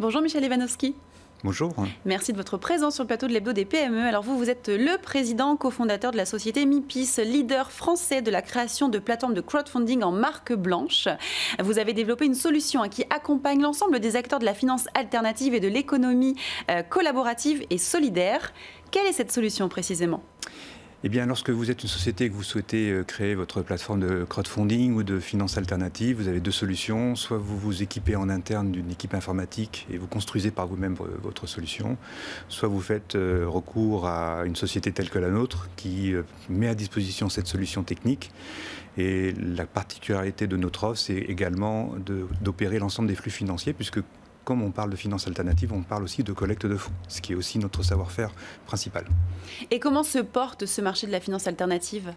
Bonjour Michel Ivanovski. Bonjour. Merci de votre présence sur le plateau de l'Hebdo des PME. Alors vous êtes le président cofondateur de la société MIPIS, leader français de la création de plateformes de crowdfunding en marque blanche. Vous avez développé une solution qui accompagne l'ensemble des acteurs de la finance alternative et de l'économie collaborative et solidaire. Quelle est cette solution précisément ? Eh bien, lorsque vous êtes une société et que vous souhaitez créer votre plateforme de crowdfunding ou de finance alternative, vous avez deux solutions. Soit vous vous équipez en interne d'une équipe informatique et vous construisez par vous-même votre solution. Soit vous faites recours à une société telle que la nôtre qui met à disposition cette solution technique. Et la particularité de notre offre, c'est également d'opérer l'ensemble des flux financiers, puisque comme on parle de finance alternative, on parle aussi de collecte de fonds, ce qui est aussi notre savoir-faire principal. Et comment se porte ce marché de la finance alternative ?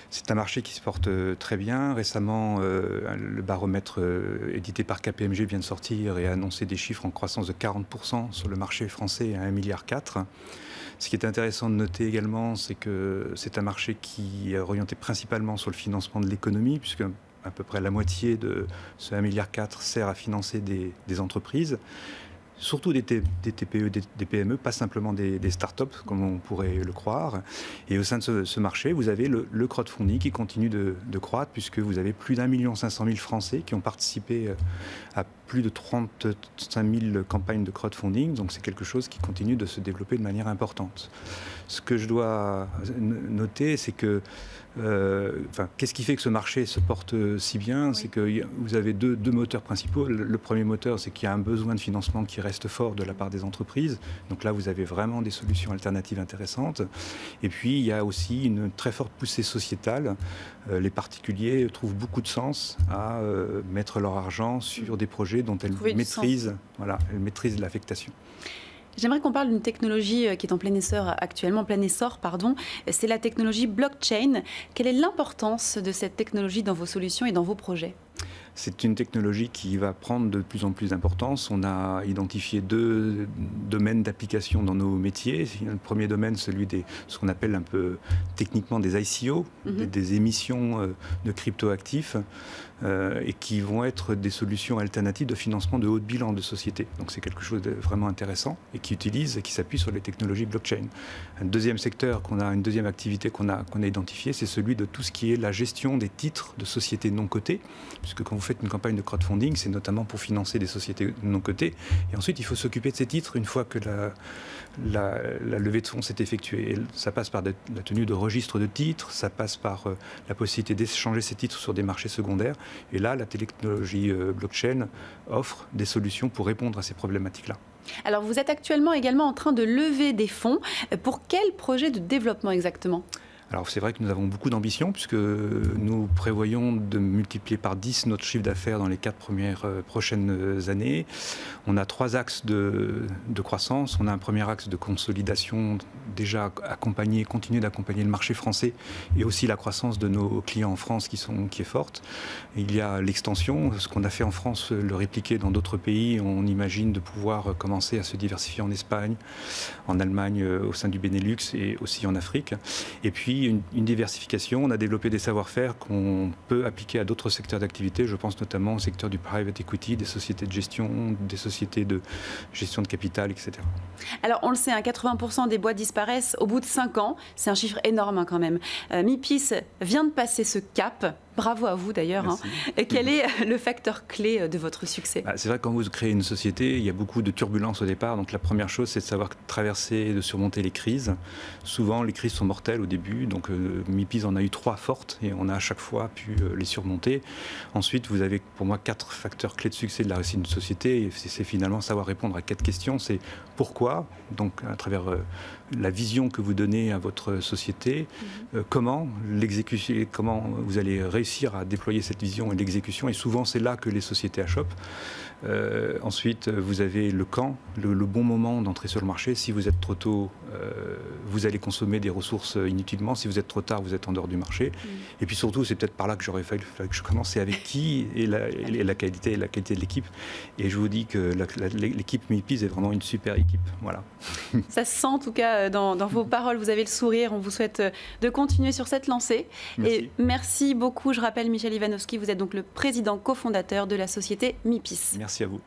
C'est un marché qui se porte très bien. Récemment, le baromètre édité par KPMG vient de sortir et a annoncé des chiffres en croissance de 40% sur le marché français à 1,4 milliard. Ce qui est intéressant de noter également, c'est que c'est un marché qui est orienté principalement sur le financement de l'économie, puisque à peu près la moitié de ce 1,4 milliard sert à financer des entreprises, surtout des TPE, des PME, pas simplement des startups, comme on pourrait le croire. Et au sein de ce marché, vous avez le crowdfunding qui continue de croître, puisque vous avez plus d'1,5 million Français qui ont participé à plus de 35 000 campagnes de crowdfunding. Donc c'est quelque chose qui continue de se développer de manière importante. Ce que je dois noter, c'est que qu'est-ce qui fait que ce marché se porte si bien ? Oui. C'est que vous avez deux moteurs principaux. Le premier moteur, c'est qu'il y a un besoin de financement qui reste fort de la part des entreprises. Donc là, vous avez vraiment des solutions alternatives intéressantes. Et puis, il y a aussi une très forte poussée sociétale. Les particuliers trouvent beaucoup de sens à mettre leur argent sur des projets dont elles maîtrisent l'affectation. J'aimerais qu'on parle d'une technologie qui est en plein essor actuellement, c'est la technologie blockchain. Quelle est l'importance de cette technologie dans vos solutions et dans vos projets ? C'est une technologie qui va prendre de plus en plus d'importance. On a identifié deux domaines d'application dans nos métiers. Le premier domaine, celui ce qu'on appelle un peu techniquement des ICO, des émissions de cryptoactifs, et qui vont être des solutions alternatives de financement de haut bilan de société. Donc c'est quelque chose de vraiment intéressant et qui s'appuie sur les technologies blockchain. Un deuxième secteur une deuxième activité qu'on a identifiée, c'est celui de tout ce qui est la gestion des titres de sociétés non cotées, puisque quand vous faites une campagne de crowdfunding, c'est notamment pour financer des sociétés non cotées. Et ensuite, il faut s'occuper de ces titres une fois que la levée de fonds s'est effectuée. Et ça passe par la tenue de registres de titres, ça passe par la possibilité d'échanger ces titres sur des marchés secondaires. Et là, la technologie blockchain offre des solutions pour répondre à ces problématiques-là. Alors, vous êtes actuellement également en train de lever des fonds. Pour quel projet de développement exactement ? Alors c'est vrai que nous avons beaucoup d'ambition, puisque nous prévoyons de multiplier par 10 notre chiffre d'affaires dans les 4 prochaines années. On a 3 axes de croissance. On a un premier axe de consolidation, déjà continuer d'accompagner le marché français et aussi la croissance de nos clients en France qui est forte. Il y a l'extension, ce qu'on a fait en France, le répliquer dans d'autres pays. On imagine de pouvoir commencer à se diversifier en Espagne, en Allemagne, au sein du Benelux et aussi en Afrique. Et puis une diversification, on a développé des savoir-faire qu'on peut appliquer à d'autres secteurs d'activité. Je pense notamment au secteur du private equity, des sociétés de gestion, des sociétés de gestion de capital, etc. Alors on le sait, 80% des boîtes disparaissent au bout de 5 ans. C'est un chiffre énorme quand même. MIPIS vient de passer ce cap. Bravo à vous d'ailleurs. Et quel est le facteur clé de votre succès ? C'est vrai que quand vous créez une société, il y a beaucoup de turbulences au départ. Donc la première chose, c'est de savoir traverser et de surmonter les crises. Souvent, les crises sont mortelles au début. Donc MIPIS en a eu 3 fortes et on a à chaque fois pu les surmonter. Ensuite, vous avez pour moi 4 facteurs clés de succès de la réussite d'une société. C'est finalement savoir répondre à 4 questions. C'est pourquoi, donc à travers la vision que vous donnez à votre société, comment l'exécuter, comment vous allez réussir à déployer cette vision et l'exécution. Et souvent, c'est là que les sociétés achoppent. Ensuite, vous avez le quand, le bon moment d'entrer sur le marché. Si vous êtes trop tôt, vous allez consommer des ressources inutilement. Si vous êtes trop tard, vous êtes en dehors du marché. Et puis surtout, c'est peut-être par là que j'aurais fallu que je commence. C'est avec qui et la qualité de l'équipe. Et je vous dis que l'équipe MIPIS est vraiment une super équipe. Voilà. Ça se sent en tout cas dans vos paroles. Vous avez le sourire. On vous souhaite de continuer sur cette lancée. Merci. Et merci beaucoup. Je rappelle, Michel Ivanovski, vous êtes donc le président cofondateur de la société MIPIS. Merci à vous.